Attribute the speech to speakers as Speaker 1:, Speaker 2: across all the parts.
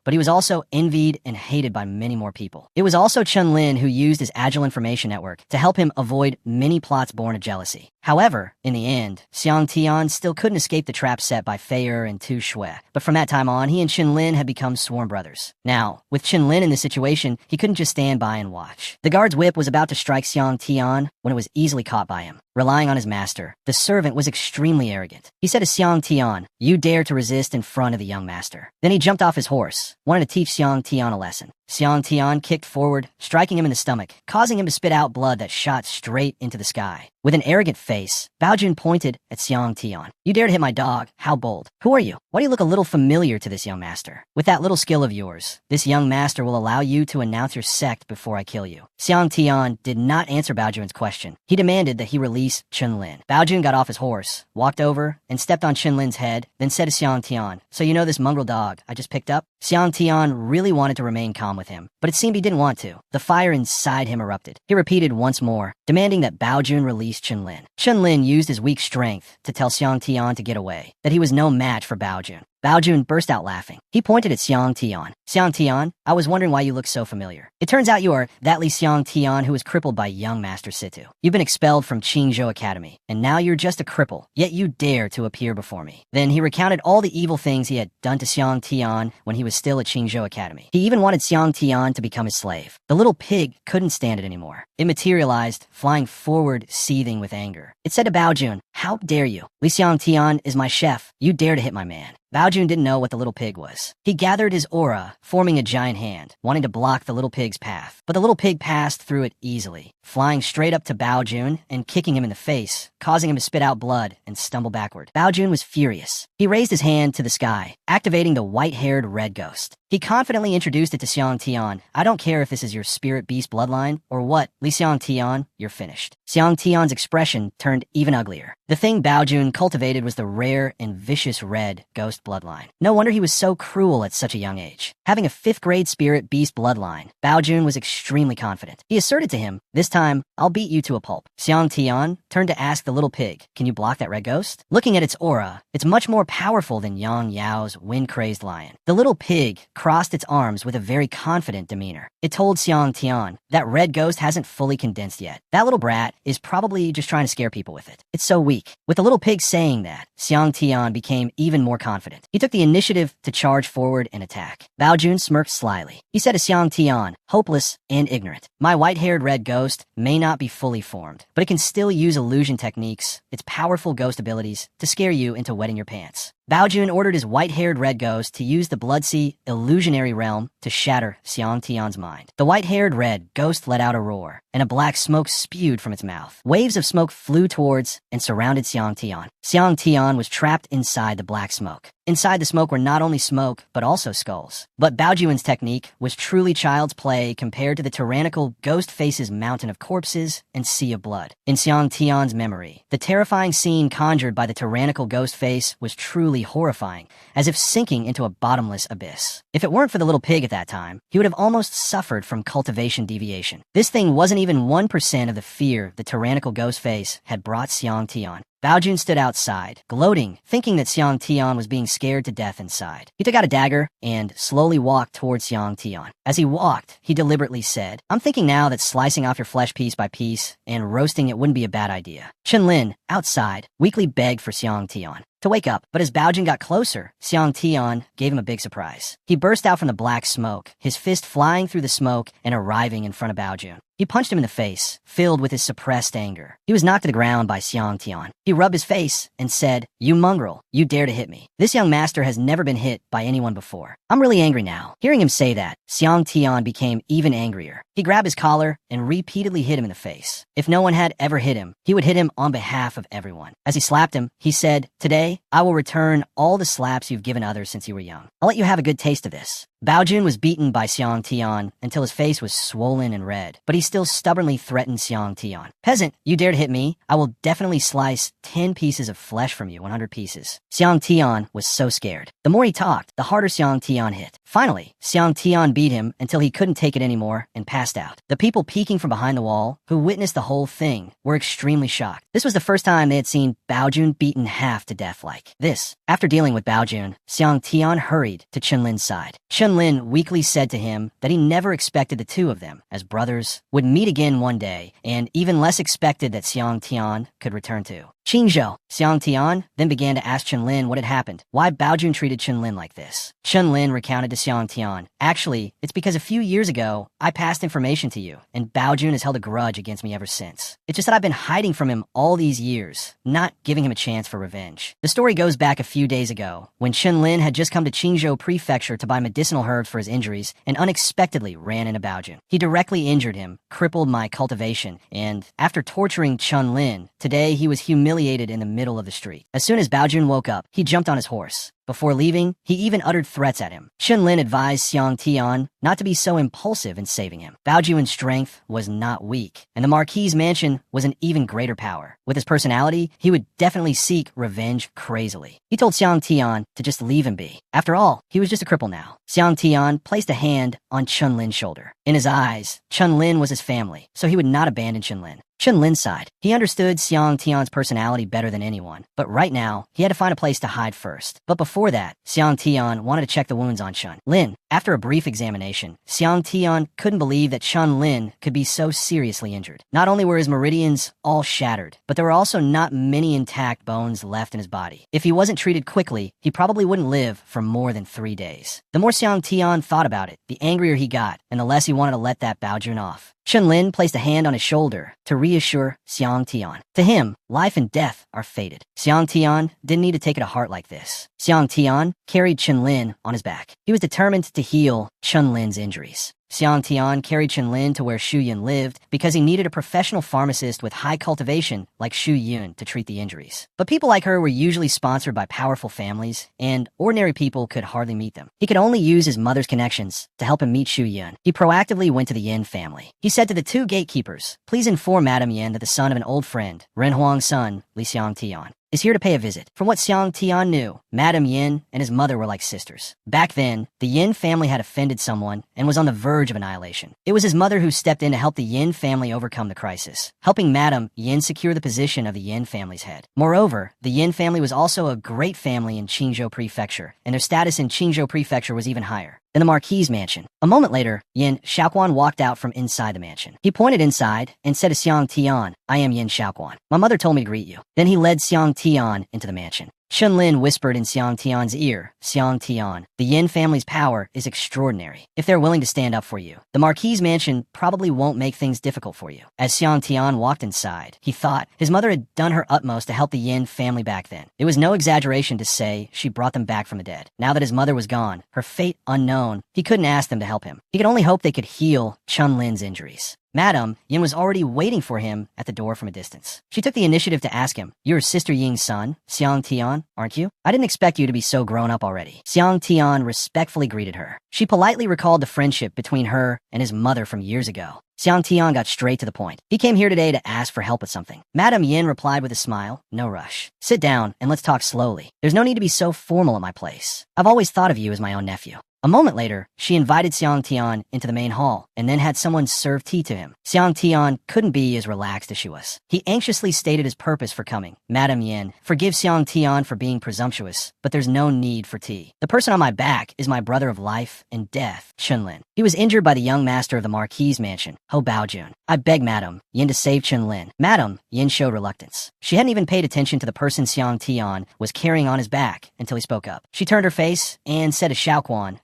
Speaker 1: but he was also envied and hated by many more people. It was also Chun-Lin who used his agile information network to help him avoid many plots born of jealousy. However, in the end, Xiang Tian still couldn't escape the trap set by Fei Er and Tu Shui, but from that time on, he and Qin-Lin had become sworn brothers. Now, with Qin-Lin in this situation, he couldn't just stand by and watch. The guard's whip was about to strike Xiang Tian when it was easily caught by him. Relying on his master, the servant was extremely arrogant. He said to Xiang Tian, "You dare to resist in front of the young master." Then he jumped off his horse, wanted to teach Xiang Tian a lesson. Xiang Tian kicked forward, striking him in the stomach, causing him to spit out blood that shot straight into the sky. With an arrogant face, Baojun pointed at Xiang Tian. "You dare to hit my dog? How bold. Who are you? Why do you look a little familiar to this young master? With that little skill of yours, this young master will allow you to announce your sect before I kill you." Xiang Tian did not answer Baojun's question. He demanded that he release Qin-Lin. Baojun got off his horse, walked over, and stepped on Qin-Lin's head, then said to Xiang Tian, "So you know this mongrel dog I just picked up?" Xiang Tian really wanted to remain calm with him, but it seemed he didn't want to. The fire inside him erupted. He repeated once more, demanding that Baojun release Qin-Lin. Qin-Lin used his weak strength to tell Xiang Tian to get away, that he was no match for Baojun. Baojun burst out laughing. He pointed at Xiang Tian. "Xiang Tian, I was wondering why you look so familiar. It turns out you are that Li Xiang Tian who was crippled by young Master Situ. You've been expelled from Qingzhou Academy, and now you're just a cripple, yet you dare to appear before me." Then he recounted all the evil things he had done to Xiang Tian when he was still at Qingzhou Academy. He even wanted Xiang Tian to become his slave. The little pig couldn't stand it anymore. It materialized, flying forward, seething with anger. It said to Baojun, "How dare you? Li Xiang Tian is my chef. You dare to hit my man." Baojun didn't know what the little pig was. He gathered his aura, forming a giant hand, wanting to block the little pig's path. But the little pig passed through it easily, flying straight up to Baojun and kicking him in the face, causing him to spit out blood and stumble backward. Baojun was furious. He raised his hand to the sky, activating the white-haired red ghost. He confidently introduced it to Xiang Tian. "I don't care if this is your spirit beast bloodline or what, Li Xiang Tian, you're finished." Xiang Tian's expression turned even uglier. The thing Baojun cultivated was the rare and vicious red ghost bloodline. No wonder he was so cruel at such a young age. Having a 5th grade spirit beast bloodline, Baojun was extremely confident. He asserted to him, "This time, I'll beat you to a pulp." Xiang Tian turned to ask the little pig, "Can you block that red ghost?" Looking at its aura, it's much more powerful than Yang Yao's wind-crazed lion. The little pig crossed its arms with a very confident demeanor. It told Xiang Tian, "That red ghost hasn't fully condensed yet. That little brat is probably just trying to scare people with it. It's so weak." With the little pig saying that, Xiang Tian became even more confident. He took the initiative to charge forward and attack. Baojun smirked slyly. He said to Xiang Tian, hopeless and ignorant, "My white-haired red ghost may not be fully formed, but it can still use illusion techniques, its powerful ghost abilities, to scare you into wetting your pants." Baojun ordered his white-haired red ghost to use the Bloodsea illusionary realm to shatter Xiang Tian's mind. The white-haired red ghost let out a roar, and a black smoke spewed from its mouth. Waves of smoke flew towards and surrounded Xiang Tian. Xiang Tian was trapped inside the black smoke. Inside the smoke were not only smoke, but also skulls. But Baojun's technique was truly child's play compared to the tyrannical Ghost Face's mountain of corpses and sea of blood. In Xiang Tian's memory, the terrifying scene conjured by the tyrannical Ghost Face was truly horrifying, as if sinking into a bottomless abyss. If it weren't for the little pig at that time, he would have almost suffered from cultivation deviation. This thing wasn't even 1% of the fear the tyrannical Ghost Face had brought Xiang Tian. Baojun stood outside, gloating, thinking that Xiang Tian was being scared to death inside. He took out a dagger and slowly walked towards Xiang Tian. As he walked, he deliberately said, "I'm thinking now that slicing off your flesh piece by piece and roasting it wouldn't be a bad idea." Qin-Lin, outside, weakly begged for Xiang Tian to wake up, but as Baojun got closer, Xiang Tian gave him a big surprise. He burst out from the black smoke, his fist flying through the smoke and arriving in front of Baojun. He punched him in the face, filled with his suppressed anger. He was knocked to the ground by Xiang Tian. He rubbed his face and said, "You mongrel, you dare to hit me. This young master has never been hit by anyone before. I'm really angry now." Hearing him say that, Xiang Tian became even angrier. He grabbed his collar and repeatedly hit him in the face. If no one had ever hit him, he would hit him on behalf of everyone. As he slapped him, he said, "Today, I will return all the slaps you've given others since you were young. I'll let you have a good taste of this." Baojun was beaten by Xiang Tian until his face was swollen and red, but he still stubbornly threatened Xiang Tian. "Peasant, you dare to hit me? I will definitely slice 10 pieces of flesh from you, 100 pieces. Xiang Tian was so scared. The more he talked, the harder Xiang Tian hit. Finally, Xiang Tian beat him until he couldn't take it anymore and passed out. The people peeking from behind the wall, who witnessed the whole thing, were extremely shocked. This was the first time they had seen Baojun beaten half to death like this. After dealing with Baojun, Xiang Tian hurried to Chunlin's side. Chunlin weakly said to him that he never expected the two of them, as brothers, would meet again one day, and even less expected that Xiang Tian could return to Qingzhou. Xiang Tian then began to ask Chunlin what had happened, why Baojun treated Chunlin like this. Chunlin recounted to Xiang Tian, "Actually, it's because a few years ago, I passed information to you, and Baojun has held a grudge against me ever since. It's just that I've been hiding from him all these years, not giving him a chance for revenge." The story goes back a few days ago, when Chunlin had just come to Qingzhou Prefecture to buy medicinal herbs for his injuries, and unexpectedly ran into Baojun. He directly injured him, crippled my cultivation, and after torturing Chunlin, today he was humiliated in the middle of the street. As soon as Baojun woke up, he jumped on his horse. Before leaving, he even uttered threats at him. Chunlin advised Xiang Tian not to be so impulsive in saving him. Baojun's strength was not weak, and the Marquis's mansion was an even greater power. With his personality, he would definitely seek revenge crazily. He told Xiang Tian to just leave him be. After all, he was just a cripple now. Xiang Tian placed a hand on Chunlin's shoulder. In his eyes, Chunlin was his family, so he would not abandon Chunlin. Chunlin sighed. He understood Xiang Tian's personality better than anyone, but right now, he had to find a place to hide first. But before that, Xiang Tian wanted to check the wounds on Chunlin. After a brief examination, Xiang Tian couldn't believe that Chunlin could be so seriously injured. Not only were his meridians all shattered, but there were also not many intact bones left in his body. If he wasn't treated quickly, he probably wouldn't live for more than 3 days. The more Xiang Tian thought about it, the angrier he got, and the less he wanted to let that Baojun off. Chunlin placed a hand on his shoulder to reassure Xiang Tian. To him, life and death are fated. Xiang Tian didn't need to take it to heart like this. Xiang Tian carried Chunlin on his back. He was determined to heal Chunlin's injuries. Xiang Tian carried Chunlin to where Shu Yun lived because he needed a professional pharmacist with high cultivation like Shu Yun to treat the injuries. But people like her were usually sponsored by powerful families, and ordinary people could hardly meet them. He could only use his mother's connections to help him meet Shu Yun. He proactively went to the Yin family. He said to the two gatekeepers, "Please inform Madame Yin that the son of an old friend, Ren Huang's son, Li Xiang Tian, is here to pay a visit." From what Xiang Tian knew, Madame Yin and his mother were like sisters. Back then, the Yin family had offended someone and was on the verge of annihilation. It was his mother who stepped in to help the Yin family overcome the crisis, helping Madame Yin secure the position of the Yin family's head. Moreover, the Yin family was also a great family in Qingzhou Prefecture, and their status in Qingzhou Prefecture was even higher than the Marquis's mansion. A moment later, Yin Xiaoquan walked out from inside the mansion. He pointed inside and said to Xiang Tian, "I am Yin Xiaoquan. My mother told me to greet you." Then he led Xiang Tian into the mansion. Chunlin whispered in Xiang Tian's ear, "Xiang Tian, the Yin family's power is extraordinary. If they're willing to stand up for you, the Marquis's mansion probably won't make things difficult for you." As Xiang Tian walked inside, he thought his mother had done her utmost to help the Yin family back then. It was no exaggeration to say she brought them back from the dead. Now that his mother was gone, her fate unknown, he couldn't ask them to help him. He could only hope they could heal Chunlin's injuries. Madame Yin was already waiting for him at the door from a distance. She took the initiative to ask him, "You're Sister Ying's son, Xiang Tian, aren't you? I didn't expect you to be so grown up already." Xiang Tian respectfully greeted her. She politely recalled the friendship between her and his mother from years ago. Xiang Tian got straight to the point. He came here today to ask for help with something. Madame Yin replied with a smile, "No rush. Sit down and let's talk slowly. There's no need to be so formal at my place. I've always thought of you as my own nephew." A moment later, she invited Xiang Tian into the main hall and then had someone serve tea to him. Xiang Tian couldn't be as relaxed as she was. He anxiously stated his purpose for coming. "Madame Yin, forgive Xiang Tian for being presumptuous, but there's no need for tea. The person on my back is my brother of life and death, Chunlin. He was injured by the young master of the Marquis's mansion, Ho Baojun. I beg Madame Yin to save Chunlin." Madame Yin showed reluctance. She hadn't even paid attention to the person Xiang Tian was carrying on his back until he spoke up. She turned her face and said to Xiaoquan,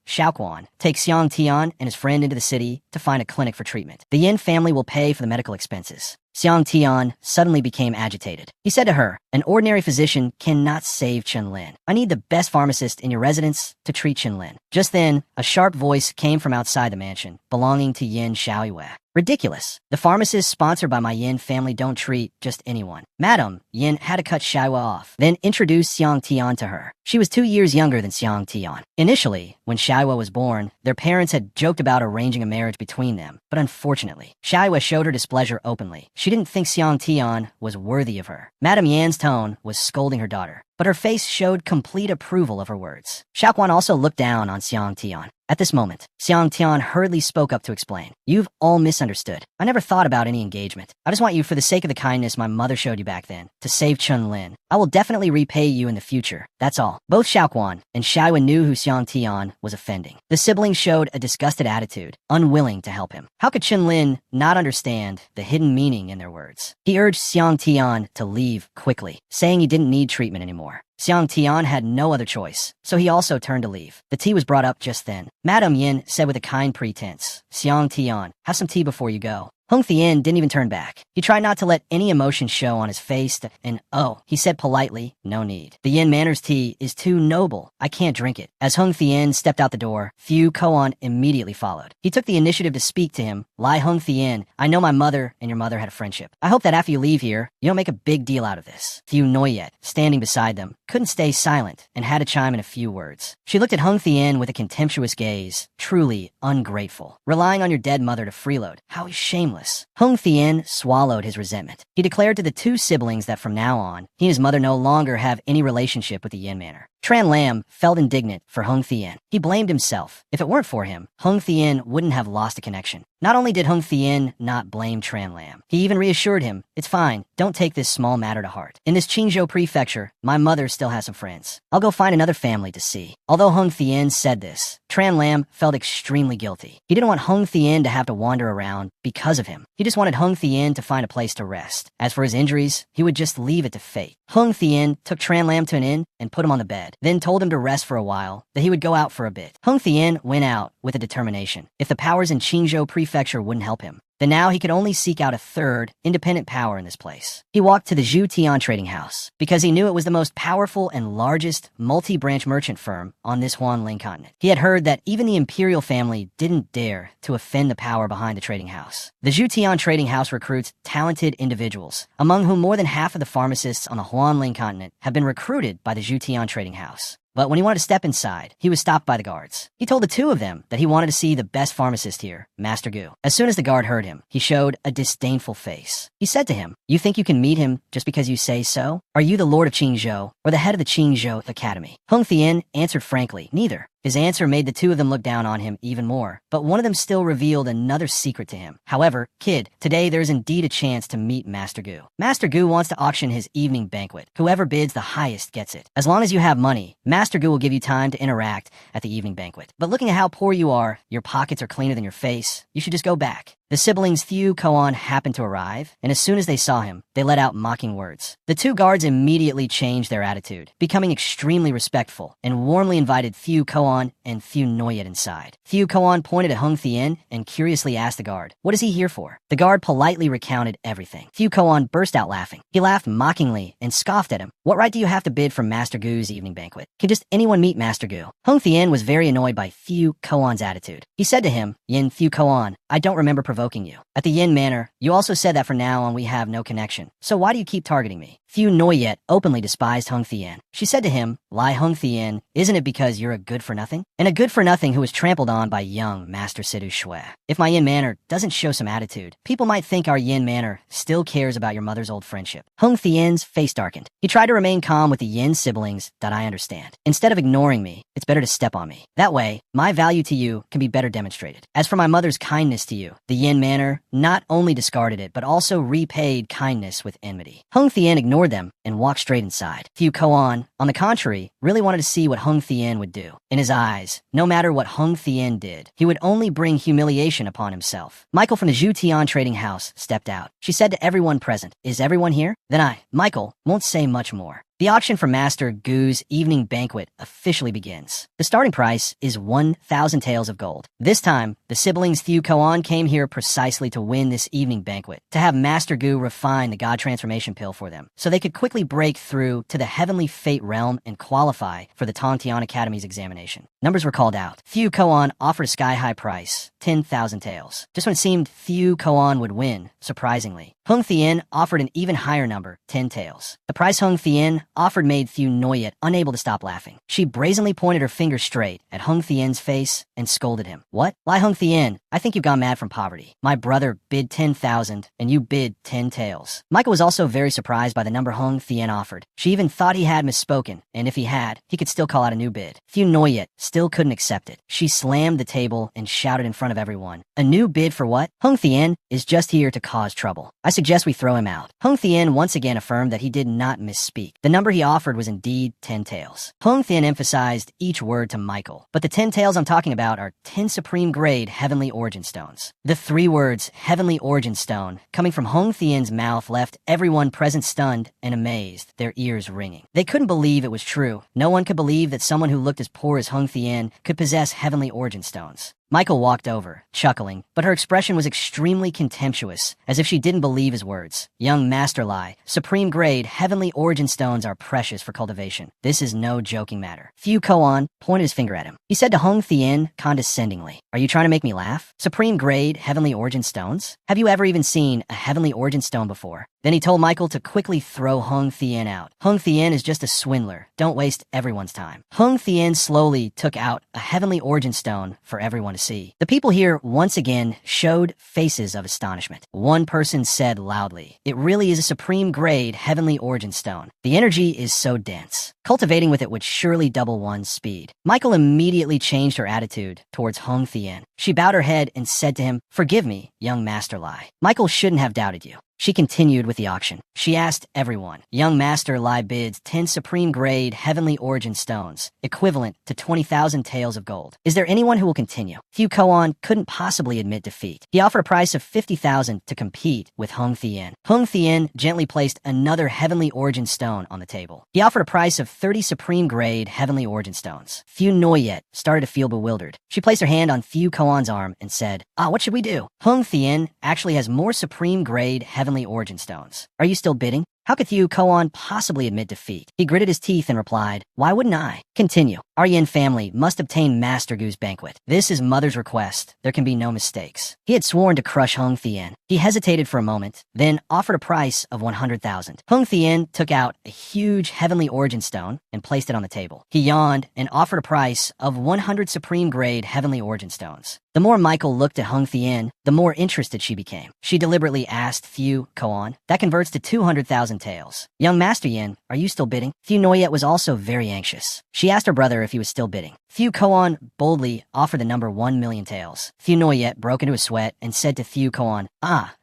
Speaker 1: "Take Xiang Tian and his friend into the city to find a clinic for treatment. The Yin family will pay for the medical expenses." Xiang Tian suddenly became agitated. He said to her, "An ordinary physician cannot save Chunlin. I need the best pharmacist in your residence to treat Chunlin." Just then, a sharp voice came from outside the mansion, belonging to Yin Xiaoyue. "Ridiculous. The pharmacists sponsored by my Yin family don't treat just anyone." Madame Yin had to cut Xiaoyue off, then introduced Xiang Tian to her. She was 2 years younger than Xiang Tian. Initially, when Xiaoyue was born, their parents had joked about arranging a marriage between them, but unfortunately, Xiaoyue showed her displeasure openly. She didn't think Xiang Tian was worthy of her. Madame Yan's tone was scolding her daughter. but her face showed complete approval of her words. Xiaoquan also looked down on Xiang Tian. At this moment, Xiang Tian hurriedly spoke up to explain. You've all misunderstood. I never thought about any engagement. I just want you, for the sake of the kindness my mother showed you back then, to save Chun Lin. I will definitely repay you in the future. That's all. Both Xiaoquan and Xiaoyuan knew who Xiang Tian was offending. The siblings showed a disgusted attitude, unwilling to help him. How could Chun Lin not understand the hidden meaning in their words? He urged Xiang Tian to leave quickly, saying he didn't need treatment anymore. Xiang Tian had no other choice, so he also turned to leave. The tea was brought up just then. Madame Yin said with a kind pretense, Xiang Tian, have some tea before you go. Hung Thien didn't even turn back. He tried not to let any emotion show on his face, and oh, he said politely, no need. The Yin Manners tea is too noble. I can't drink it. As Hung Thien stepped out the door, Fu Koan immediately followed. He took the initiative to speak to him. Lai Hung Thien, I know my mother and your mother had a friendship. I hope that after you leave here, you don't make a big deal out of this. Fu Noyet, standing beside them, couldn't stay silent and had to chime in a few words. She looked at Hung Thien with a contemptuous gaze, truly ungrateful. Relying on your dead mother to freeload. How shameless. Hung Thien swallowed his resentment. He declared to the two siblings that from now on, he and his mother no longer have any relationship with the Yin Manor. Tran Lam felt indignant for Hung Thien. He blamed himself. If it weren't for him, Hung Thien wouldn't have lost a connection. Not only did Hung Thien not blame Tran Lam, he even reassured him, it's fine, don't take this small matter to heart. In this Qingzhou prefecture, my mother still has some friends. I'll go find another family to see. Although Hung Thien said this, Tran Lam felt extremely guilty. He didn't want Hung Thien to have to wander around because of him. He just wanted Hung Thien to find a place to rest. As for his injuries, he would just leave it to fate. Hung Thien took Tran Lam to an inn and put him on the bed, then told him to rest for a while, that he would go out for a bit. Hung Thien went out with a determination. If the powers in Qingzhou Prefecture wouldn't help him, then now he could only seek out a third, independent power in this place. He walked to the Zhu Tian trading house, because he knew it was the most powerful and largest multi-branch merchant firm on this Huanling continent. He had heard that even the imperial family didn't dare to offend the power behind the trading house. The Zhu Tian trading house recruits talented individuals, among whom more than half of the pharmacists on the Huanling continent have been recruited by the Zhu Tian trading house. But when he wanted to step inside, he was stopped by the guards. He told the two of them that he wanted to see the best pharmacist here, Master Gu. As soon as the guard heard him, he showed a disdainful face. He said to him, you think you can meet him just because you say so? Are you the Lord of Qingzhou, or the head of the Qingzhou Academy? Hung Thien answered frankly, neither. His answer made the two of them look down on him even more, but one of them still revealed another secret to him. However, kid, today there is indeed a chance to meet Master Gu. Master Gu wants to auction his evening banquet. Whoever bids the highest gets it. As long as you have money, Master Gu will give you time to interact at the evening banquet. But looking at how poor you are, your pockets are cleaner than your face, you should just go back. The siblings Thieu Koan happened to arrive, and as soon as they saw him, they let out mocking words. The two guards immediately changed their attitude, becoming extremely respectful, and warmly invited Thieu Koan and Thieu Noyet inside. Thieu Koan pointed at Hung Thien and curiously asked the guard, what is he here for? The guard politely recounted everything. Thieu Koan burst out laughing. He laughed mockingly and scoffed at him. What right do you have to bid for Master Gu's evening banquet? Can just anyone meet Master Gu? Hung Thien was very annoyed by Thieu Koan's attitude. He said to him, Yin Thieu Koan, I don't remember provoking you. At the Yin Manor, you also said that from now on we have no connection. So why do you keep targeting me? Thieu Noyet openly despised Hung Thien. She said to him, Lai Hung Thien, isn't it because you're a good-for-nothing? And a good-for-nothing who was trampled on by young Master Sidu Shui. If my Yin Manor doesn't show some attitude, people might think our Yin Manor still cares about your mother's old friendship. Hung Thien's face darkened. He tried to remain calm with the Yin siblings that I understand. Instead of ignoring me, it's better to step on me. That way, my value to you can be better demonstrated. As for my mother's kindness to you, the Yin Manor not only discarded it, but also repaid kindness with enmity. Hung Thien ignored them and walked straight inside. Thieu Koan, on the contrary, really wanted to see what Hung Thien would do. In his eyes, no matter what Hung Thien did, he would only bring humiliation upon himself. Michael from the Zhu Tian trading house stepped out. She said to everyone present, is everyone here? Then I, Michael, won't say much more. The auction for Master Gu's evening banquet officially begins. The starting price is 1,000 taels of gold. This time, the siblings Thieu Koan came here precisely to win this evening banquet, to have Master Gu refine the God Transformation Pill for them, so they could quickly break through to the Heavenly Fate realm and qualify for the Tongtian Academy's examination. Numbers were called out. Thieu Koan offered a sky-high price, 10,000 taels. Just when it seemed Thieu Koan would win, surprisingly, Hung Thien offered an even higher number, 10 taels. The price Hung Thien offered made Thieu Noyet unable to stop laughing. She brazenly pointed her finger straight at Hung Thien's face and scolded him. What? Lie Hung Thien, I think you've gone mad from poverty. My brother bid 10,000 and you bid 10 taels. Michael was also very surprised by the number Hung Thien offered. She even thought he had misspoken, and if he had, he could still call out a new bid. Thieu Noyet still couldn't accept it. She slammed the table and shouted in front of everyone. A new bid for what? Hung Thien is just here to cause trouble. I suggest we throw him out. Hung Thien once again affirmed that he did not misspeak. The number he offered was indeed 10 taels. Hung Thien emphasized each word to Michael, but the 10 taels I'm talking about are 10 supreme grade heavenly origin stones. The 3 words heavenly origin stone coming from Hung Thien's mouth left everyone present stunned and amazed, their ears ringing. They couldn't believe it was true. No one could believe that someone who looked as poor as Hung Thien could possess heavenly origin stones. Michael walked over, chuckling, but her expression was extremely contemptuous, as if she didn't believe his words. Young Master Lai, supreme grade, heavenly origin stones are precious for cultivation. This is no joking matter. Thieu Koan pointed his finger at him. He said to Hung Thien condescendingly, "Are you trying to make me laugh? Supreme grade, heavenly origin stones? Have you ever even seen a heavenly origin stone before?" Then he told Michael to quickly throw Hung Thien out. Hung Thien is just a swindler. Don't waste everyone's time. Hung Thien slowly took out a heavenly origin stone for everyone to see. The people here once again showed faces of astonishment. One person said loudly, "It really is a supreme grade heavenly origin stone. The energy is so dense. Cultivating with it would surely double one's speed." Michael immediately changed her attitude towards Hung Thien. She bowed her head and said to him, "Forgive me, young Master Lai. Michael shouldn't have doubted you." She continued with the auction. She asked everyone. Young Master Lai bids 10 supreme grade heavenly origin stones, equivalent to 20,000 taels of gold. Is there anyone who will continue? Thieu Koan couldn't possibly admit defeat. He offered a price of 50,000 to compete with Hung Thien. Hung Thien gently placed another heavenly origin stone on the table. He offered a price of 30 supreme grade heavenly origin stones. Thieu Noyet started to feel bewildered. She placed her hand on Thieu Koan's arm and said, "What should we do? Hung Thien actually has more supreme grade heavenly origin stones. Are you still bidding?" How could Thieu Koan possibly admit defeat? He gritted his teeth and replied, "Why wouldn't I?" Continue. Our Yin family must obtain Master Gu's banquet. This is Mother's request. There can be no mistakes. He had sworn to crush Hung Thien. He hesitated for a moment, then offered a price of 100,000. Hung Thien took out a huge heavenly origin stone and placed it on the table. He yawned and offered a price of 100 supreme grade heavenly origin stones. The more Michael looked at Hung Thien, the more interested she became. She deliberately asked Thieu Koan, "That converts to 200,000 taels. Young Master Yin, are you still bidding?" Thieu Noyet was also very anxious. She asked her brother if he was still bidding. Thieu Koan boldly offered the number 1,000,000 taels. Thieu Noyet broke into a sweat and said to Thieu Koan,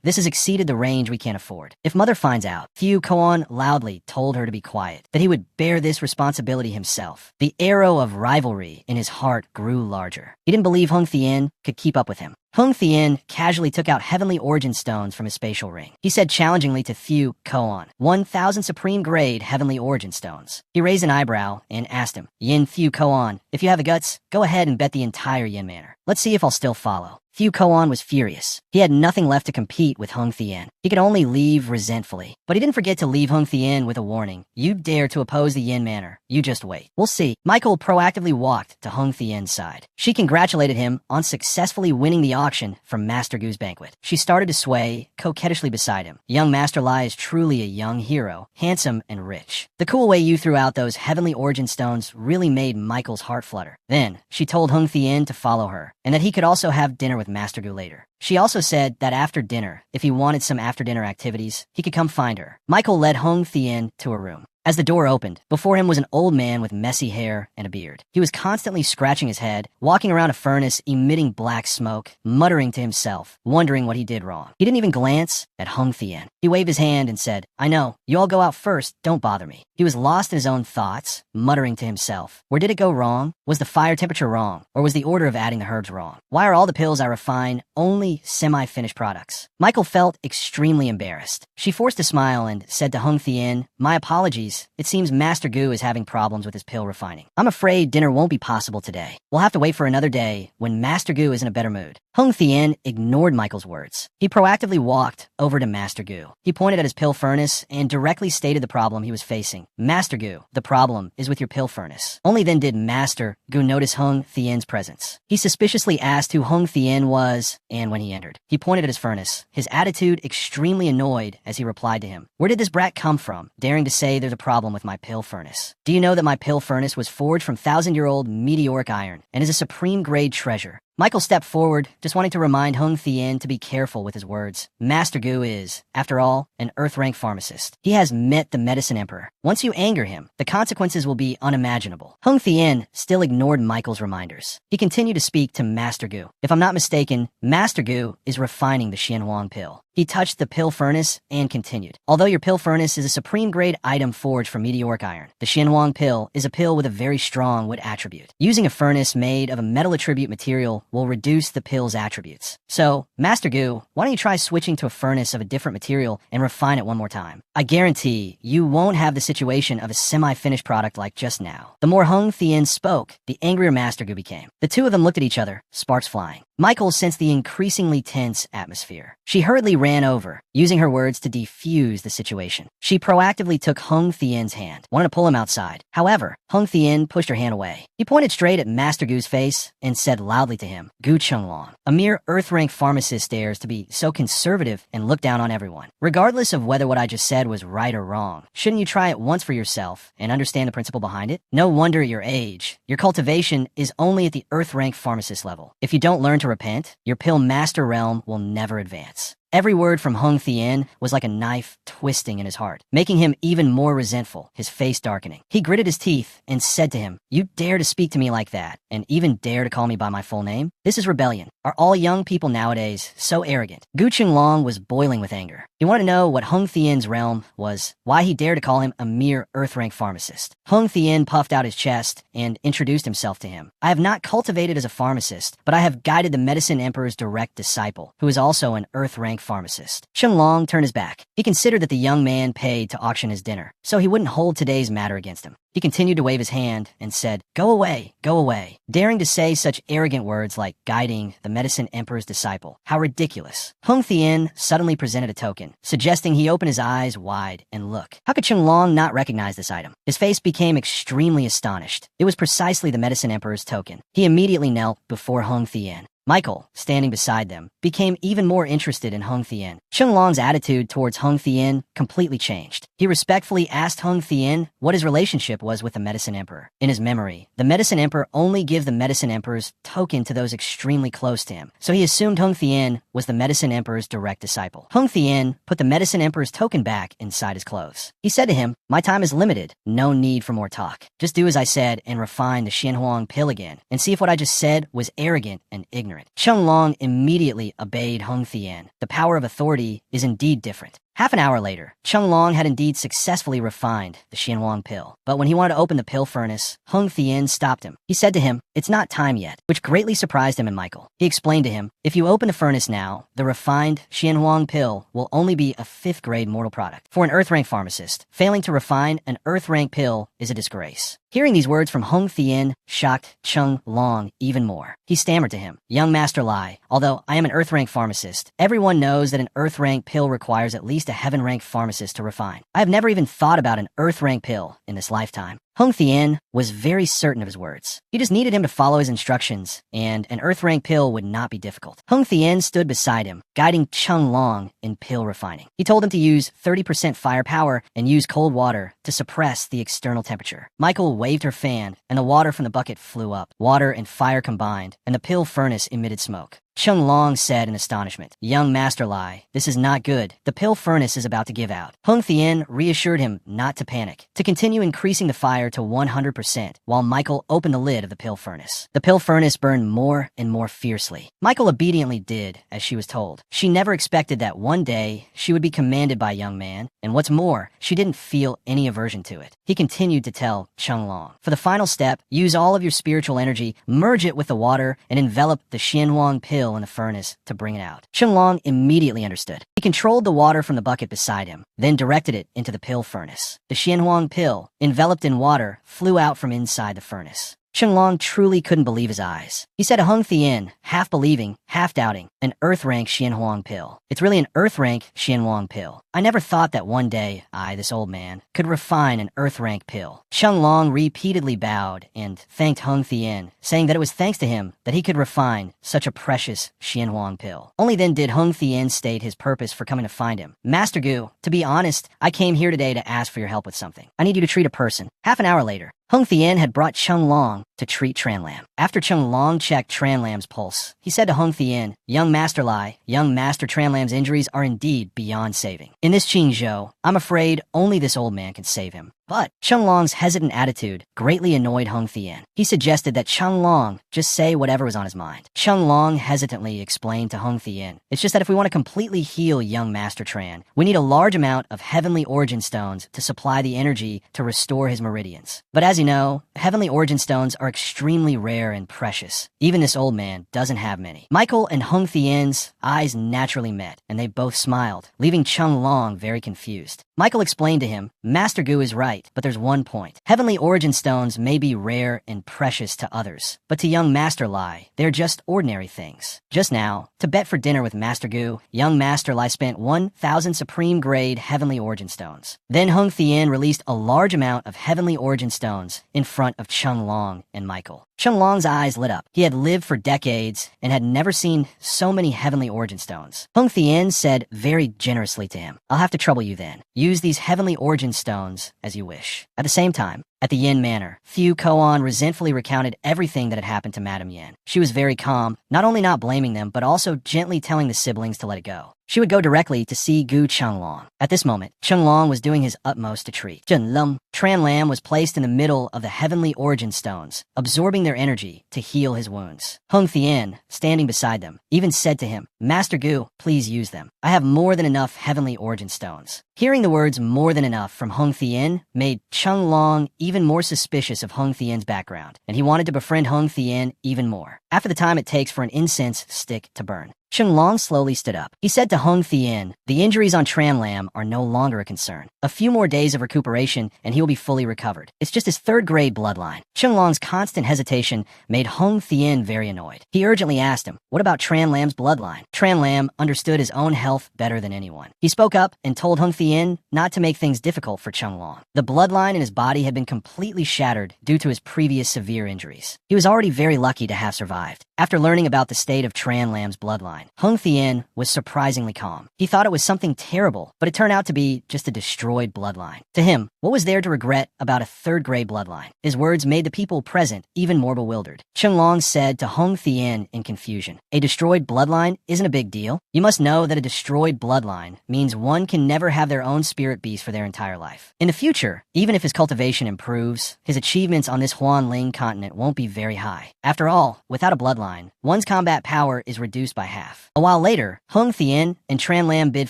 Speaker 1: "This has exceeded the range we can't afford. If Mother finds out," Thieu Koan loudly told her to be quiet, that he would bear this responsibility himself. The arrow of rivalry in his heart grew larger. He didn't believe Hung Thien could keep up with him. Hung Thien casually took out heavenly origin stones from his spatial ring. He said challengingly to Thieu Koan, 1,000 supreme grade heavenly origin stones. He raised an eyebrow and asked him, "Yin Thieu Koan, if you have the guts, go ahead and bet the entire Yin Manor. Let's see if I'll still follow." Thieu Koan was furious. He had nothing left to compete with Hung Thien. He could only leave resentfully. But he didn't forget to leave Hung Thien with a warning. "You dare to oppose the Yin Manor. You just wait. We'll see." Michael proactively walked to Hung Thien's side. She congratulated him on successfully winning the auction from Master Gu's banquet. She started to sway coquettishly beside him. Young Master Lai is truly a young hero, handsome and rich. The cool way you threw out those heavenly origin stones really made Michael's heart flutter. Then, she told Hung Thien to follow her, and that he could also have dinner with Master Gu later. She also said that after dinner, if he wanted some after-dinner activities, he could come find her. Michael led Hung Thien to a room. As the door opened, before him was an old man with messy hair and a beard. He was constantly scratching his head, walking around a furnace, emitting black smoke, muttering to himself, wondering what he did wrong. He didn't even glance at Hung Thien. He waved his hand and said, "I know, you all go out first, don't bother me." He was lost in his own thoughts, muttering to himself. Where did it go wrong? Was the fire temperature wrong? Or was the order of adding the herbs wrong? Why are all the pills I refine only semi-finished products? Michael felt extremely embarrassed. She forced a smile and said to Hung Thien, "My apologies. It seems Master Gu is having problems with his pill refining. I'm afraid dinner won't be possible today. We'll have to wait for another day when Master Gu is in a better mood." Hung Thien ignored Michael's words. He proactively walked over to Master Gu. He pointed at his pill furnace and directly stated the problem he was facing. Master Gu, the problem is with your pill furnace. Only then did Master Gu notice Hung Thien's presence. He suspiciously asked who Hung Thien was, and when he entered, he pointed at his furnace, his attitude extremely annoyed as he replied to him. Where did this brat come from, daring to say there's a problem with my pill furnace? Do you know that my pill furnace was forged from 1,000-year-old meteoric iron and is a supreme-grade treasure? Michael stepped forward, just wanting to remind Hung Thien to be careful with his words. Master Gu is, after all, an Earth-rank pharmacist. He has met the Medicine Emperor. Once you anger him, the consequences will be unimaginable. Hung Thien still ignored Michael's reminders. He continued to speak to Master Gu. If I'm not mistaken, Master Gu is refining the Xianhuang pill. He touched the pill furnace and continued. Although your pill furnace is a supreme-grade item forged from meteoric iron, the Xianhuang pill is a pill with a very strong wood attribute. Using a furnace made of a metal attribute material will reduce the pill's attributes. So, Master Gu, why don't you try switching to a furnace of a different material and refine it one more time? I guarantee you won't have the situation of a semi-finished product like just now. The more Hung Thien spoke, the angrier Master Gu became. The two of them looked at each other, sparks flying. Michael sensed the increasingly tense atmosphere. She hurriedly ran over, using her words to defuse the situation. She proactively took Hung Thien's hand, wanted to pull him outside. However, Hung Thien pushed her hand away. He pointed straight at Master Gu's face and said loudly to him, Gu Chenglong, a mere Earth-rank pharmacist dares to be so conservative and look down on everyone. Regardless of whether what I just said was right or wrong, shouldn't you try it once for yourself and understand the principle behind it? No wonder at your age, your cultivation is only at the Earth-rank pharmacist level. If you don't learn to repent, your pill master realm will never advance. Every word from Hung Thien was like a knife twisting in his heart, making him even more resentful, his face darkening. He gritted his teeth and said to him, You dare to speak to me like that, and even dare to call me by my full name? This is rebellion. Are all young people nowadays so arrogant? Gu Qinglong was boiling with anger. He wanted to know what Hung Thien's realm was, why he dared to call him a mere Earth-rank pharmacist. Hung Thien puffed out his chest and introduced himself to him. I have not cultivated as a pharmacist, but I have guided the Medicine Emperor's direct disciple, who is also an Earth-rank pharmacist. Qinglong turned his back. He considered that the young man paid to auction his dinner, so he wouldn't hold today's matter against him. He continued to wave his hand and said, Go away, go away, daring to say such arrogant words like guiding the Medicine Emperor's disciple. How ridiculous. Hung Thien suddenly presented a token, suggesting he open his eyes wide and look. How could Qinglong not recognize this item? His face became extremely astonished. It was precisely the Medicine Emperor's token. He immediately knelt before Hung Thien. Michael, standing beside them, became even more interested in Hung Thien. Qinglong's attitude towards Hung Thien completely changed. He respectfully asked Hung Thien what his relationship was with the Medicine Emperor. In his memory, the Medicine Emperor only gave the Medicine Emperor's token to those extremely close to him, so he assumed Hung Thien was the Medicine Emperor's direct disciple. Hung Thien put the Medicine Emperor's token back inside his clothes. He said to him, My time is limited. No need for more talk. Just do as I said and refine the Xianhuang pill again, and see if what I just said was arrogant and ignorant. Qinglong immediately obeyed Hung Thien. The power of authority is indeed different. Half an hour later, Qinglong had indeed successfully refined the Xianhuang pill. But when he wanted to open the pill furnace, Hung Thien stopped him. He said to him, It's not time yet, which greatly surprised him and Michael. He explained to him, If you open the furnace now, the refined Xianhuang pill will only be a 5th-grade mortal product. For an Earth-rank pharmacist, failing to refine an Earth-rank pill is a disgrace. Hearing these words from Hung Thien shocked Qinglong even more. He stammered to him, Young Master Lai, although I am an Earth-rank pharmacist, everyone knows that an Earth-rank pill requires at least a heaven-rank pharmacist to refine. I have never even thought about an Earth-rank pill in this lifetime. Hung Thien was very certain of his words. He just needed him to follow his instructions, and an Earth-rank pill would not be difficult. Hung Thien stood beside him, guiding Qinglong in pill refining. He told him to use 30% firepower and use cold water to suppress the external temperature. Michael waved her fan, and the water from the bucket flew up. Water and fire combined, and the pill furnace emitted smoke. Qinglong said in astonishment, Young Master Lai, this is not good. The pill furnace is about to give out. Hung Thien reassured him not to panic, to continue increasing the fire to 100%, while Michael opened the lid of the pill furnace. The pill furnace burned more and more fiercely. Michael obediently did as she was told. She never expected that one day she would be commanded by a young man, and what's more, she didn't feel any aversion to it. He continued to tell Qinglong, For the final step, use all of your spiritual energy, merge it with the water, and envelop the Xianhuang pill in the furnace to bring it out. Qinglong immediately understood. He controlled the water from the bucket beside him, then directed it into the pill furnace. The Xianhuang pill, enveloped in water, flew out from inside the furnace. Qinglong truly couldn't believe his eyes. He said to Hung Thien, half believing, half doubting. An Earth rank Xianhuang pill. It's really an Earth rank Xianhuang pill. I never thought that one day I, this old man, could refine an Earth rank pill. Cheng Long repeatedly bowed and thanked Hung Thien, saying that it was thanks to him that he could refine such a precious Xianhuang pill. Only then did Hung Thien state his purpose for coming to find him. Master Gu, to be honest, I came here today to ask for your help with something. I need you to treat a person. Half an hour later, Hung Thien had brought Cheng Long to treat Tran Lam. After Cheng Long checked Tran Lam's pulse, he said to Hung Thien, "Young Master Lai, young Master Tran Lam's injuries are indeed beyond saving. In this Qingzhou, I'm afraid only this old man can save him." But Cheng Long's hesitant attitude greatly annoyed Hung Thien. He suggested that Cheng Long just say whatever was on his mind. Cheng Long hesitantly explained to Hung Thien, "It's just that if we want to completely heal young Master Tran, we need a large amount of heavenly origin stones to supply the energy to restore his meridians. But as you know, heavenly origin stones are extremely rare and precious. Even this old man doesn't have many." Michael and Hung Thien's eyes naturally met, and they both smiled, leaving Cheng Long very confused. Michael explained to him, "Master Gu is right, but there's one point. Heavenly origin stones may be rare and precious to others, but to young Master Lai, they're just ordinary things. Just now, to bet for dinner with Master Gu, young Master Lai spent 1,000 supreme grade heavenly origin stones." Then Hung Thien released a large amount of heavenly origin stones in front of Cheng Long and Michael. Cheng Long's eyes lit up. He had lived for decades and had never seen so many heavenly origin stones. Hung Thien said very generously to him, "I'll have to trouble you then. Use these heavenly origin stones as you wish." At the same time, at the Yin Manor, Fu Koan resentfully recounted everything that had happened to Madame Yin. She was very calm, not only not blaming them, but also gently telling the siblings to let it go. She would go directly to see Gu Chenglong. At this moment, Chenglong was doing his utmost to treat Zhen Lum. Tran Lam was placed in the middle of the heavenly origin stones, absorbing their energy to heal his wounds. Hung Thien, standing beside them, even said to him, "Master Gu, please use them. I have more than enough heavenly origin stones." Hearing the words "more than enough" from Hung Thien made Cheng Long even more suspicious of Hung Thien's background, and he wanted to befriend Hung Thien even more. After the time it takes for an incense stick to burn, Cheng Long slowly stood up. He said to Hung Thien, "The injuries on Tran Lam are no longer a concern. A few more days of recuperation and he will be fully recovered. It's just his third-grade bloodline." Cheng Long's constant hesitation made Hung Thien very annoyed. He urgently asked him, "What about Tran Lam's bloodline?" Tran Lam understood his own health better than anyone. He spoke up and told Hung Thien not to make things difficult for Cheng Long. The bloodline in his body had been completely shattered due to his previous severe injuries. He was already very lucky to have survived. After learning about the state of Tran Lam's bloodline, Hung Thien was surprisingly calm. He thought it was something terrible, but it turned out to be just a destroyed bloodline. To him, what was there to regret about a third-grade bloodline? His words made the people present even more bewildered. Cheng Long said to Hung Thien in confusion, "A destroyed bloodline isn't a big deal. You must know that a destroyed bloodline means one can never have their own spirit beast for their entire life. In the future, even if his cultivation improves, his achievements on this Huanling continent won't be very high. After all, without a bloodline, one's combat power is reduced by half." A while later, Hung Thien and Tran Lam bid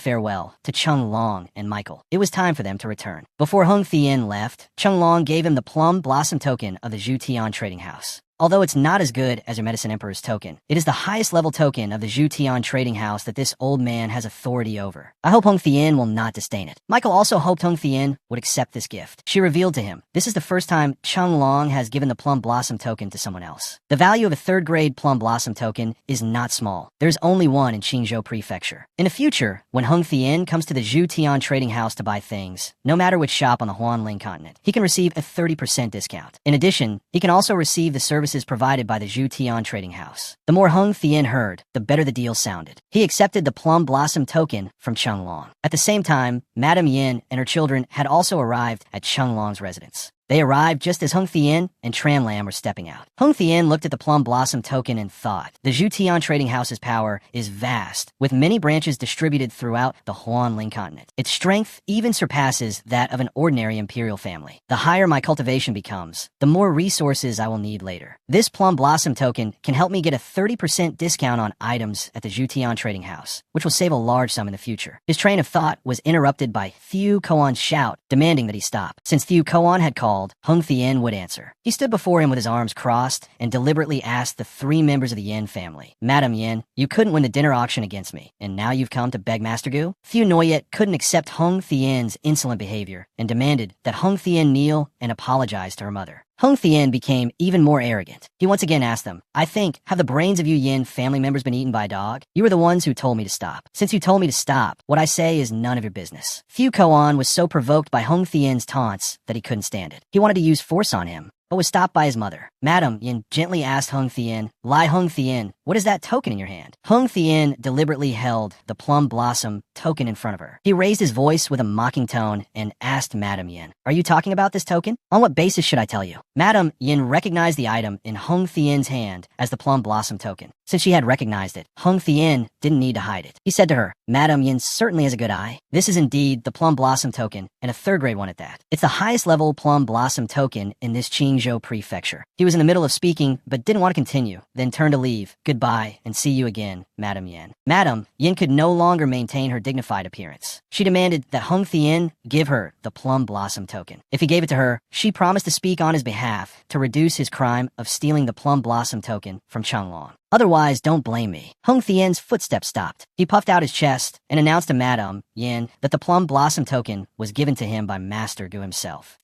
Speaker 1: farewell to Cheng Long and Michael. It was time for them to return. Before Hung Thien left, Cheng Long gave him the plum blossom token of the Zhu Tian trading house. Although it's not as good as your Medicine Emperor's token, it is the highest level token of the Zhu Tian trading house that this old man has authority over. I hope Hung Thien will not disdain it. Michael also hoped Hung Thien would accept this gift. She revealed to him, this is the first time Cheng Long has given the plum blossom token to someone else. The value of a third-grade plum blossom token is not small. There's only one in Qingzhou Prefecture. In the future, when Hung Thien comes to the Zhu Tian trading house to buy things, no matter which shop on the Huanling continent, he can receive a 30% discount. In addition, he can also receive the services provided by the Zhu Tian trading house. The more Hung Thien heard, the better the deal sounded. He accepted the plum blossom token from Cheng Long. At the same time, Madame Yin and her children had also arrived at Cheng Long's residence. They arrived just as Hung Thien and Tran Lam were stepping out. Hung Thien looked at the plum blossom token and thought, the Zhu Tian trading house's power is vast, with many branches distributed throughout the Huanling continent. Its strength even surpasses that of an ordinary imperial family. The higher my cultivation becomes, the more resources I will need later. This plum blossom token can help me get a 30% discount on items at the Zhu Tian trading house, which will save a large sum in the future. His train of thought was interrupted by Thieu Koan's shout, demanding that he stop. Since Thieu Koan had called, Hung Thien would answer. He stood before him with his arms crossed and deliberately asked the three members of the Yin family, "Madame Yin, you couldn't win the dinner auction against me, and now you've come to beg Master Gu?" Thieu Noyet couldn't accept Hung Thien's insolent behavior and demanded that Hung Thien kneel and apologize to her mother. Hung Thien became even more arrogant. He once again asked them, "I think, have the brains of you Yin family members been eaten by a dog? You were the ones who told me to stop. Since you told me to stop, what I say is none of your business." Fu Koan was so provoked by Hung Thien's taunts that he couldn't stand it. He wanted to use force on him, but was stopped by his mother. Madam Yin gently asked Hung Thien, "Lai Hung Thien, what is that token in your hand?" Hung Thien deliberately held the plum blossom token in front of her. He raised his voice with a mocking tone and asked Madam Yin, "Are you talking about this token? On what basis should I tell you?" Madam Yin recognized the item in Hung Thien's hand as the plum blossom token. Since she had recognized it, Hung Thien didn't need to hide it. He said to her, "Madam Yin certainly has a good eye. This is indeed the plum blossom token, and a third grade one at that. It's the highest level plum blossom token in this Qingzhou prefecture." He was in the middle of speaking, but didn't want to continue, then turned to leave. "Goodbye, and see you again, Madam Yin." Madam Yin could no longer maintain her dignified appearance. She demanded that Hung Thien give her the plum blossom token. If he gave it to her, she promised to speak on his behalf to reduce his crime of stealing the plum blossom token from Changlong. "Otherwise, don't blame me." Hung Thien's footsteps stopped. He puffed out his chest and announced to Madame Yin that the plum blossom token was given to him by Master Gu himself.